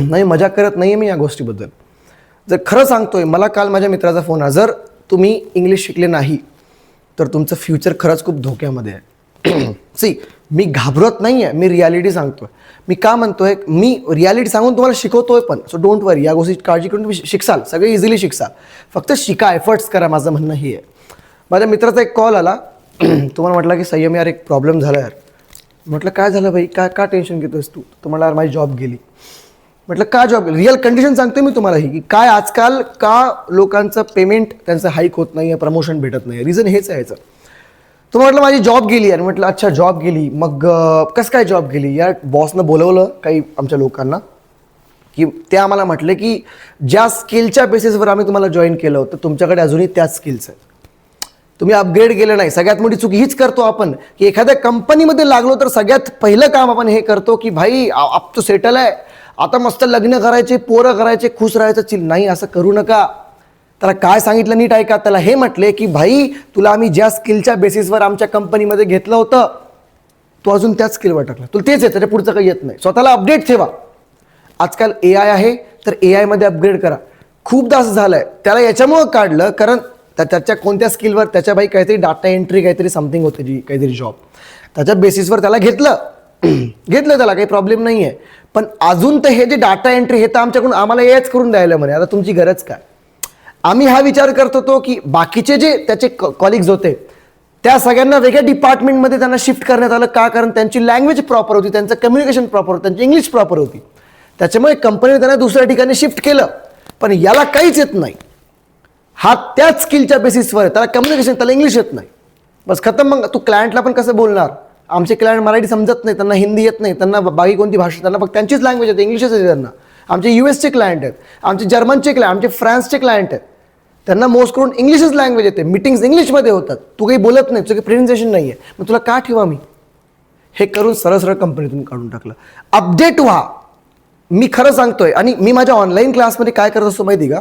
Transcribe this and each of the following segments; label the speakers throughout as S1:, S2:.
S1: नाही, मजाक करत नाही आहे मी या गोष्टीबद्दल. जर खरं सांगतोय, मला काल माझ्या मित्राचा फोन आला, जर तुम्ही इंग्लिश शिकले नाही तर तुमचं फ्युचर खरंच खूप धोक्यामध्ये आहे. सी, मी घाबरत नाही आहे, मी रियालिटी सांगतोय. मी का म्हणतोय, मी रियालिटी सांगून तुम्हाला शिकवतोय पण. सो डोंट वरी, या गोष्टी काळजी करून तुम्ही शिकसाल, सगळे इझिली शिकसाल. फक्त शिका, एफर्ट्स करा, माझं म्हणणं हे आहे. माझ्या मित्राचा एक कॉल आला, तुम्हाला म्हटलं की संयम यार एक प्रॉब्लेम झाला यार. म्हटलं काय झालं भाई, का टेन्शन घेतोयस तू? तुम्हाला यार माझी जॉब गेली. म्हटलं का जॉब गेली? रिअल कंडिशन सांगतोय मी तुम्हाला ही, की काय आजकाल का लोकांचं पेमेंट त्यांचं हाईक होत नाही आहे, प्रमोशन भेटत नाही आहे. रिझन हेच आहे याचं. तो म्हटलं माझी जॉब गेली आहे. म्हटलं अच्छा जॉब गेली, मग कसं काय जॉब गेली? या बॉसनं बोलवलं काही आमच्या लोकांना, की ते आम्हाला म्हटले की ज्या स्किलच्या बेसिसवर आम्ही तुम्हाला जॉईन केलं होतं तुमच्याकडे अजूनही त्याच स्किल्स आहेत, तुम्ही अपग्रेड केलं नाही. सगळ्यात मोठी चूक हीच करतो आपण, की एखाद्या कंपनीमध्ये लागलो तर सगळ्यात पहिलं काम आपण हे करतो की भाई आप तो सेटल आहे, आता मस्त लग्न करायचे, पोरं करायचे, खुश राहायचं. नाही, असं करू नका. त्याला काय सांगितलं नीट ऐका. त्याला हे म्हटले की भाई तुला आम्ही ज्या स्किलच्या बेसिसवर आमच्या कंपनीमध्ये घेतलं होतं तो अजून त्याच स्किलवर टाकला, तुला तेच आहे, त्याच्या पुढचं काही येत नाही. स्वतःला अपडेट ठेवा. आजकाल AI आहे तर AI मध्ये अपग्रेड करा. खूपदा असं झालंय, त्याला याच्यामुळं काढलं कारण त्याच्या कोणत्या स्किलवर, त्याच्या बाई काहीतरी डाटा एंट्री काहीतरी समथिंग होते, जी काहीतरी जॉब, त्याच्या बेसिसवर त्याला घेतलं त्याला काही प्रॉब्लेम नाही आहे. पण अजून तर हे जे डाटा एंट्री हे तर आमच्याकडून आम्हाला याच करून द्यायला म्हणे, आता तुमची गरज काय? आम्ही हा विचार करत होतो की बाकीचे जे त्याचे कॉलिग्स होते त्या सगळ्यांना वेगळ्या डिपार्टमेंटमध्ये त्यांना शिफ्ट करण्यात आलं. का? कारण त्यांची लँग्वेज प्रॉपर होती, त्यांचं कम्युनिकेशन प्रॉपर होतं, त्यांची इंग्लिश प्रॉपर होती. त्याच्यामुळे कंपनीने त्यांना दुसऱ्या ठिकाणी शिफ्ट केलं. पण याला काहीच येत नाही, हा त्याच स्किलच्या बेसिसवर, त्याला कम्युनिकेशन, त्याला इंग्लिश येत नाही, बस खतम. मग तू क्लायंटला पण कसं बोलणार? आमचे क्लायंट मराठी समजत नाही, त्यांना हिंदी येत नाही, त्यांना बाकी कोणती भाषा, त्यांना फक्त त्यांचीच लँग्वेज येते, इंग्लिशच येते त्यांना. आमचे US चे क्लायंट आहेत, आमचे जर्मनचे क्लायंट, आमचे फ्रान्सचे क्लायंट आहेत, त्यांना मोस्ट करून इंग्लिशच लँग्वेज येते, मीटिंग्स इंग्लिशमध्ये होतात, तू काही बोलत नाही, तुझं काही प्रेझेंटेशन नाही आहे, मग तुला का ठेवा मी? हे करून सरळ सरळ कंपनीतून काढून टाकलं. अपडेट व्हा, मी खरं सांगतोय. आणि मी माझ्या ऑनलाईन क्लासमध्ये काय करत असतो माहिती का?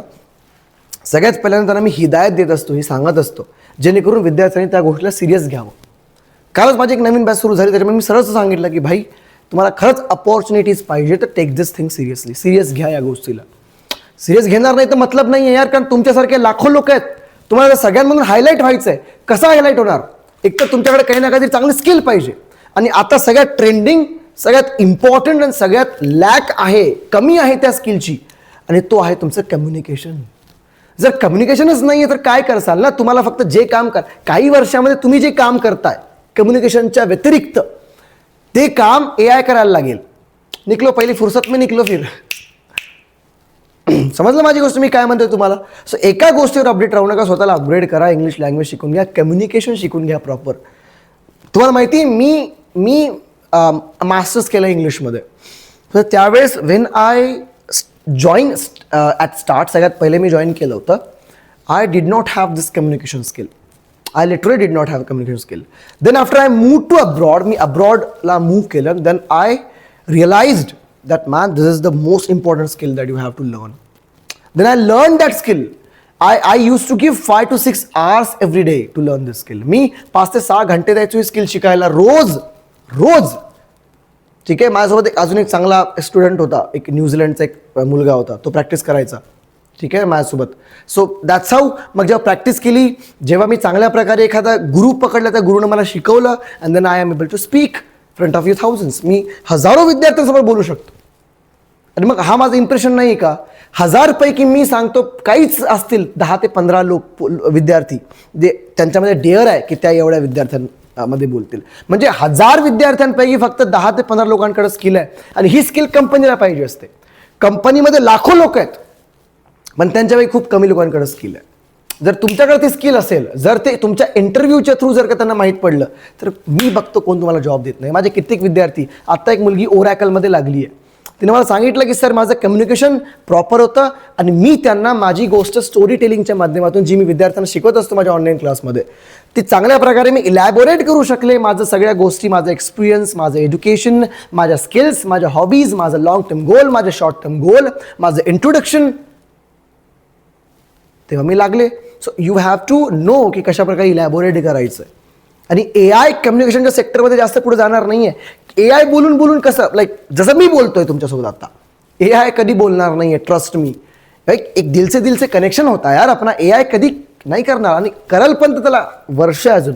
S1: सगळ्यात पहिल्यांदा त्यांना मी हिदायत देत असतो, ही सांगत असतो, जेणेकरून विद्यार्थ्यांनी त्या गोष्टीला सिरियस घ्यावं. कालच माझी एक नवीन बॅच सुरू झाली, त्याच्यामुळे मी सरळ सांगितलं की भाई तुम्हाला खरंच अपॉर्च्युनिटीज पाहिजे तर टेक दिस थिंग सिरियसली, सिरियस घ्या या गोष्टीला. सिरियस घेणार नाही तर मतलब नाही आहे यार, कारण तुमच्यासारखे लाखो लोक आहेत, तुम्हाला सगळ्यांमधून हायलाईट व्हायचं आहे. कसं हायलाईट होणार? एक तर तुमच्याकडे काही ना काहीतरी चांगली स्किल पाहिजे, आणि आता सगळ्यात ट्रेंडिंग, सगळ्यात इम्पॉर्टंट आणि सगळ्यात लॅक आहे, कमी आहे त्या स्किलची, आणि तो आहे तुमचं कम्युनिकेशन. जर कम्युनिकेशनच नाही आहे तर काय करसाल ना? तुम्हाला फक्त जे काम काही वर्षामध्ये तुम्ही जे काम करताय कम्युनिकेशनच्या व्यतिरिक्त ते काम AI करायला लागेल. निकलो पहिली फुर्सत में निकलो फिर. समजलं माझी गोष्ट मी काय म्हणतोय तुम्हाला? सो एका गोष्टीवर अपडेट राहू नका, स्वतःला अपग्रेड करा, इंग्लिश लँग्वेज शिकून घ्या, कम्युनिकेशन शिकून घ्या प्रॉपर. तुम्हाला माहिती आहे मी मास्टर्स केलं इंग्लिशमध्ये. तर त्यावेळेस when I join at start, सगळ्यात पहिले मी जॉईन केलं होतं, I did not have this communication skill. I literally did not have a communication skill. Then after I moved to abroad, मी abroadला move केलं, then I realized that man, this is the most important skill that you have to learn. Then I learned that skill. I used to give 5 to 6 hours every day to learn this skill. मी 5 ते 6 घंटे द्यायचो ही skill शिकायला रोज. ठीक आहे. माझ्यासोबत अजून एक चांगला स्टुडंट होता, एक न्यूझीलंडचा एक मुलगा होता, तो प्रॅक्टिस करायचा, ठीक आहे, माझ्यासोबत. So that's how. मग जेव्हा प्रॅक्टिस केली, जेव्हा मी चांगल्या प्रकारे एखादा गुरु पकडला, त्या गुरुनं मला शिकवलं, and then I am able to speak front of you thousands. मी हजारो विद्यार्थ्यांसमोर बोलू शकतो. आणि मग हा माझं इम्प्रेशन नाही का? 1000 पैकी मी सांगतो काहीच असतील 10 ते 15 विद्यार्थी त्यांच्यामध्ये डेअर आहे की त्या एवढ्या विद्यार्थ्यांमध्ये बोलतील. म्हणजे 1000 विद्यार्थ्यांपैकी फक्त 10 ते 15 लोकांकडे स्किल आहे, आणि ही स्किल कंपनीला पाहिजे असते. कंपनीमध्ये लाखो लोक आहेत, पण त्यांच्यापैकी खूप कमी लोकांकडे स्किल आहे. जर तुमच्याकडे ती स्किल असेल, जर ते तुमच्या इंटरव्ह्यूच्या थ्रू जर का त्यांना माहीत पडलं, तर मी बघतो कोण तुम्हाला जॉब देत नाही. माझे कित्येक विद्यार्थी, आत्ता एक मुलगी ओरॅकलमध्ये लागली आहे, तिने मला सांगितलं की सर माझं कम्युनिकेशन प्रॉपर होतं, आणि मी त्यांना माझी गोष्ट स्टोरी टेलिंगच्या माध्यमातून जी मी विद्यार्थ्यांना शिकवत असतो माझ्या ऑनलाईन क्लासमध्ये, ती चांगल्या प्रकारे मी इलॅबोरेट करू शकले. माझं सगळ्या गोष्टी, माझं एक्सपिरियन्स, माझं एज्युकेशन, माझ्या स्किल्स, माझ्या हॉबीज, माझं लॉंग टर्म गोल, माझं शॉर्ट टर्म गोल, माझं इंट्रोडक्शन, तेव्हा मी लागले. So you have to know की कशा प्रकारे इलॅबोरेट करायचं. आणि AI कम्युनिकेशनच्या सेक्टरमध्ये जास्त पुढे जाणार नाही आहे. AI बोलून कसं, लाईक जसं मी बोलतोय तुमच्यासोबत आता, AI कधी बोलणार नाही आहे, ट्रस्ट मी. एक दिल से कनेक्शन होता यार अपना. AI कधी नाही करणार, आणि करल पण तर त्याला वर्ष अजून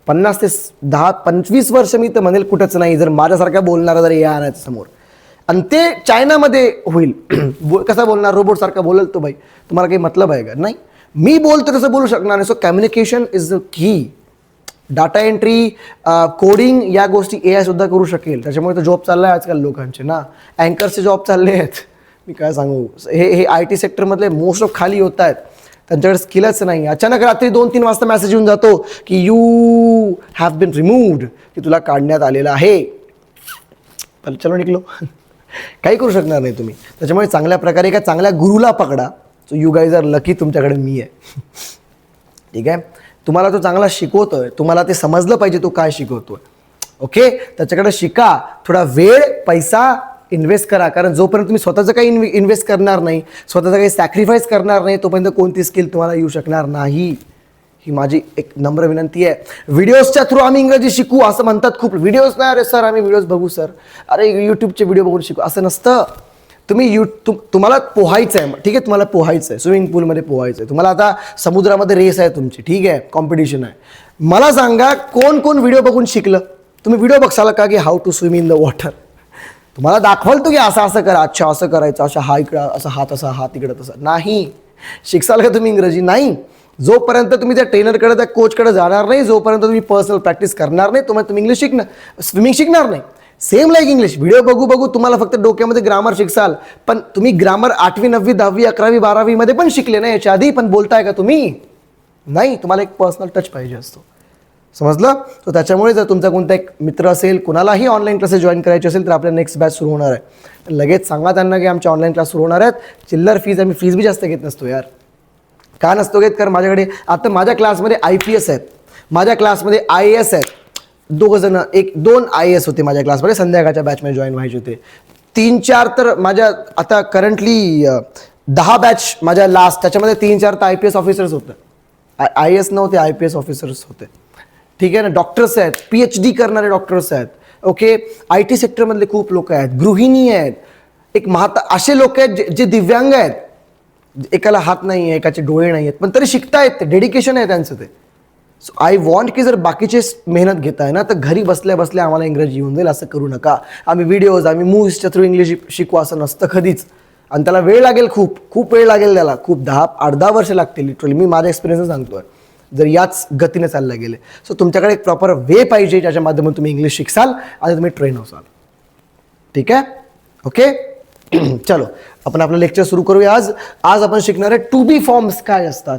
S1: 50 ते 10-25 वर्ष मी तर म्हणेल कुठंच नाही, जर माझ्यासारखा बोलणारा जर AI आणायचं समोर. आणि ते चायनामध्ये होईल. कसा बोलणार, रोबोट सारखा बोलल तो भाई, तुम्हाला काही मतलब आहे का? नाही. मी बोलतो तसं बोलू शकणार नाही. So communication is the key. Data entry, coding या गोष्टी AI सुद्धा करू शकेल. त्याच्यामुळे तर जॉब चालला आहे आजकाल लोकांचे ना. अँकर्सचे जॉब चालले आहेत. मी काय सांगू, हे IT सेक्टरमधले मोस्ट ऑफ खाली होत आहेत. त्यांच्याकडे स्किलच नाही. अचानक रात्री 2-3 वाजता मेसेज येऊन जातो की यू हॅव बीन रिमूव्ड, की तुला काढण्यात आलेलं आहे. पण चलो निघलो. काही करू शकणार नाही तुम्ही. त्याच्यामुळे चांगल्या प्रकारे एका चांगल्या गुरुला पकडा. So you guys are lucky, तुमच्याकडे मी आहे. ठीक आहे. तुम्हाला तो चांगला शिकवतोय, तुम्हाला ते समजलं पाहिजे तो काय शिकवतोय. ओके, त्याच्याकडे शिका. थोडा वेळ, पैसा इन्व्हेस्ट करा. कारण जोपर्यंत तुम्ही स्वतःचं काही इन्व्हेस्ट करणार नाही, स्वतःचं काही सॅक्रिफाईस करणार नाही, तोपर्यंत कोणती स्किल तुम्हाला येऊ शकणार नाही. ही माझी एक नम्र विनंती आहे. व्हिडिओजच्या थ्रू आम्ही इंग्रजी शिकू असं म्हणतात खूप. व्हिडिओज नाही, अरे सर आम्ही व्हिडिओज बघू सर, अरे यूट्यूबचे व्हिडिओ बघून शिकू, असं नसतं. तुम्ही तुम्हाला पोहायचं आहे, ठीक आहे, तुम्हाला पोहायचं आहे, स्विमिंग पूलमध्ये पोहायचं आहे, तुम्हाला आता समुद्रामध्ये रेस आहे तुमची, ठीक आहे, कॉम्पिटिशन आहे. मला सांगा कोण कोण व्हिडिओ बघून शिकलं? तुम्ही व्हिडिओ बघसाल का की how to swim in the water? तुम्हाला दाखवाल तो की असं असं करा, अच्छा असं करायचं, अशा हा इकडं, असा हात इकडं, तसं नाही. शिकसाल का तुम्ही इंग्रजी? नाही. जोपर्यंत तुम्ही त्या ट्रेनरकडे, त्या कोचकडे जाणार नाही, जोपर्यंत तुम्ही पर्सनल प्रॅक्टिस करणार नाही, तुम्ही इंग्लिश स्विमिंग शिकणार नाही. Same like English. व्हिडिओ बघू बघू तुम्हाला फक्त डोक्यामध्ये ग्रामर शिकसाल, पण तुम्ही ग्रामर 8वी 9वी 10वी 11वी 12वी मध्ये पण शिकले नाही याच्या आधी, पण बोलताय का तुम्ही? नाही. तुम्हाला एक पर्सनल टच पाहिजे असतो. समजलं? तर त्याच्यामुळे जर तुमचा कोणता एक मित्र असेल, कुणालाही ऑनलाईन क्लासेस जॉईन करायचे असेल, तर आपल्या नेक्स्ट बॅच सुरू होणार आहे. लगेच सांगा त्यांना की आमचे ऑनलाईन क्लास सुरू होणार आहेत. चिल्लर फीज, आम्ही फीज बी जास्त घेत नसतो यार. का नसतो घेत? कारण माझ्याकडे आता माझ्या क्लासमध्ये IPS आहेत, माझ्या क्लासमध्ये IAS आहेत. 2 जण, 1-2 IAS होते माझ्या क्लासमध्ये, संध्याकाळच्या बॅचमध्ये जॉईन व्हायचे होते. 3-4 तर माझ्या आता करंटली 10 बॅच माझ्या लास्ट, त्याच्यामध्ये 3-4 तर IPS ऑफिसर्स होते. IAS नव्हते, IPS ऑफिसर्स होते. ठीक आहे ना. डॉक्टर्स आहेत, PhD करणारे डॉक्टर्स आहेत. ओके, IT सेक्टरमधले खूप लोक आहेत, गृहिणी आहेत, एक असे लोक आहेत जे दिव्यांग आहेत, एकाला हात नाही आहे, एकाचे डोळे नाही आहेत, पण तरी शिकतायत, ते डेडिकेशन आहे त्यांचं ते. सो आय वॉन्ट की जर बाकीचे मेहनत घेताय ना, तर घरी बसल्या बसल्या आम्हाला इंग्रजी येऊन जाईल असं करू नका. आम्ही व्हिडिओज, आम्ही मूव्हीजच्या थ्रू इंग्लिश शिकू असं नसतं कधीच. आणि त्याला वेळ लागेल, खूप वेळ लागेल त्याला, खूप 10-10 वर्ष लागतील लिटरली. मी माझ्या एक्सपिरियन्स सांगतोय, जर याच गतीने चाललं गेले. सो तुमच्याकडे एक प्रॉपर वे पाहिजे, ज्याच्या माध्यमातून तुम्ही इंग्लिश शिकसाल आणि तुम्ही ट्रेन होसाल. ठीक आहे? ओके. चलो, आपण आपलं लेक्चर सुरू करूया. आज आपण शिकणार आहे टू बी फॉर्म्स काय असतात.